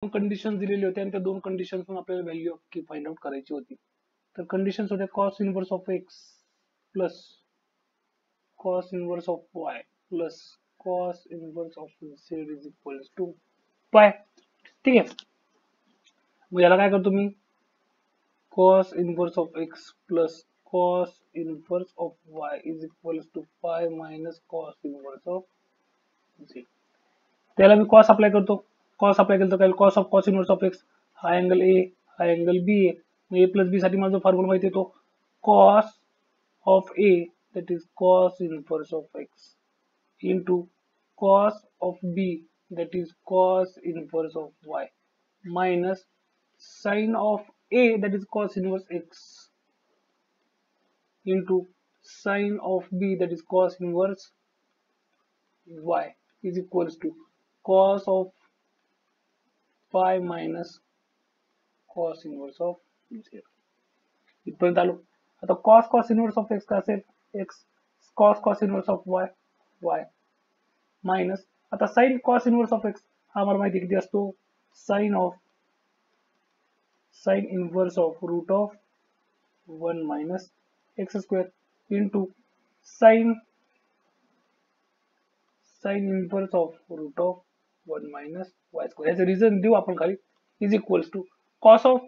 Condition दिलेली होती आणि त्या दोन कंडिशन आपल्याला व्हॅल्यू ऑफ की फाइंड आउट करायची होती. तर कंडिशन्स होत्या cos inverse of x plus cos inverse of y plus cos inverse of z is equal to pi. ठीक आहे, मग याला काय करतो मी, cos inverse of x plus cos inverse of y is equal to pi minus cos inverse of z. त्याला मी cos apply करतो, कॉस अप्लाय केलं तर काय, cos of cos inverse of x, हा अँगल ए, हा अँगल बी आहे. मग ए प्लस बी साठी माझा फॉर्म्युला माहिती आहे, तो cos of A that is cos inverse of x into cos of B that is cos inverse of y minus sine of A that is cos inverse x into sine of B that is cos inverse y is equals to cos of pi minus cos inverse of z. इथपर्यंत आलो. आता cos inverse of x काय असेल, x cos inverse of y y minus आता sin cos inverse of x हा मला माहिती किती असतो, sin inverse of root of 1 minus x square into sin inverse of root of 1 minus y square. याचं reason देऊ आपण खाली, is equals to cos of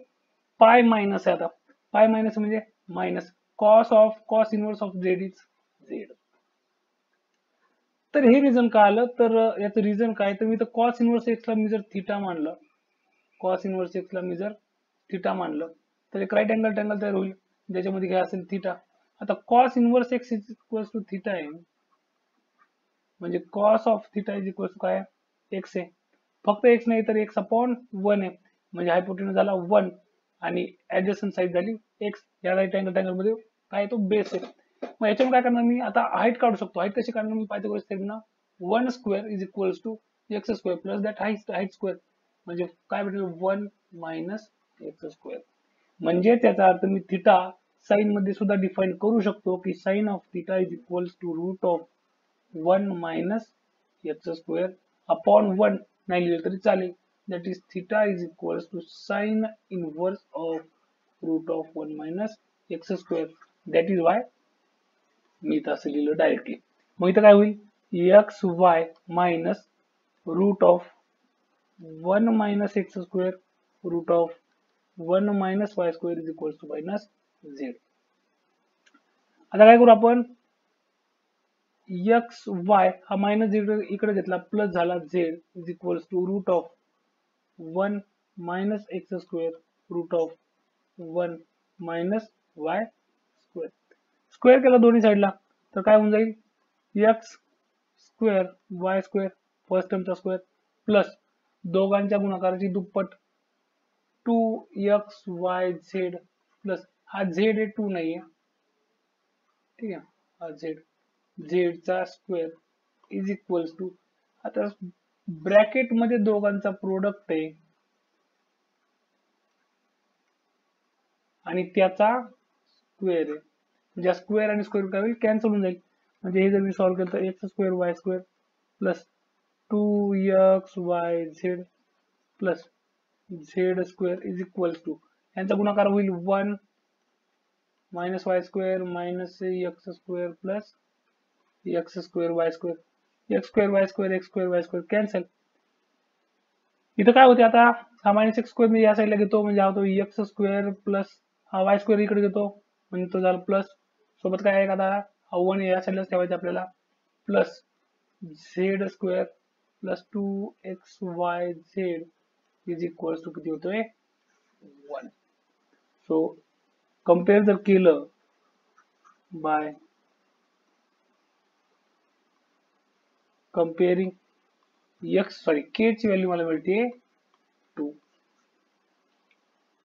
pi minus आहे, आता पाय मायनस म्हणजे minus cos of cos inverse of z is z. तर हे reason काय आलं, तर याचं रिझन काय, तर मी तर कॉस इनवर्स एक्स ला मी जर थिटा मानलं, कॉस इनवर्स एक्स ला मी जर थिटा मानलं तर एक राईट अँगल ट्रँगल तयार होईल ज्याच्यामध्ये काय असेल थिटा. आता cos inverse x is equals to theta आहे, म्हणजे cos of theta is equals to काय, एक्स आहे. फक्त एक्स नाही तर एक्स अपॉन 1 आहे, म्हणजे हायपोटेन्यूज झाला 1 आणि ऍडजस्टंट साइड झाली एक्स. या राईट अँगल ट्रँगल मध्ये काय तो बेस आहे. मग याच्यावर काय करणार मी, आता हाईट काढू शकतो. हाईट कशी काढणार मी, Pythagoras theorem 1 square is equals to x square plus that height square, म्हणजे काय भेटेल 1 मायनस एक्स स्क्वेअर. म्हणजे त्याचा अर्थ मी थिटा साइन मध्ये सुद्धा डिफाइन करू शकतो की sine of theta is equals to root of 1 minus x square upon 1 नाही लिहिलं तरी चालेल, that is theta is equals to sine inverse of root of 1 minus x square. That is why मी इथं असं लिहिलं डायरेक्टली. मग इथं काय होईल, x y minus root of 1 minus x square root of 1 minus y square is equals to minus z. आता काय करू आपण, एक्स वाय हा मायनस झेड इकडे घेतला, प्लस झाला z is equals to root of 1 minus x square root of 1 minus y square. Square केला दोन्ही साईडला तर काय होऊन जाईल, x square y square first टर्मचा स्क्वेअर प्लस दोघांच्या गुणाकाराची दुप्पट 2xyz प्लस हा झेड आहे 2 नाहीये, ठीक आहे, हा झेड झेडचा स्क्वेअर इज इक्वल्स टू, आता ब्रॅकेट मध्ये दोघांचा प्रोडक्ट आहे आणि त्याचा स्क्वेअर आहे, म्हणजे स्क्वेअर आणि स्क्वेअर काय होईल, कॅन्सल होऊन जाईल. म्हणजे हे जर मी सॉल्व्ह केलं तर x square y square plus 2xyz plus z square is equals to, यांचा गुणाकार होईल 1 minus y square minus x square plus x square y square, x square y square x square y square cancel. इथं काय होते, आता हा minus x square मी या साईडला घेतो, म्हणजे हा होतो एक्स स्क्वेअर प्लस हा वाय स्क्वेअर इकडे घेतो, म्हणजे तो झाला प्लस सोबत काय आहे, आता हा 1 या साईडलाच ठेवायचा आपल्याला, plus z square plus 2xyz is equals to किती होतोय 1. सो कम्पेअर जर केलं बाय कंपेअरिंग k ची व्हॅल्यू मला मिळते 2.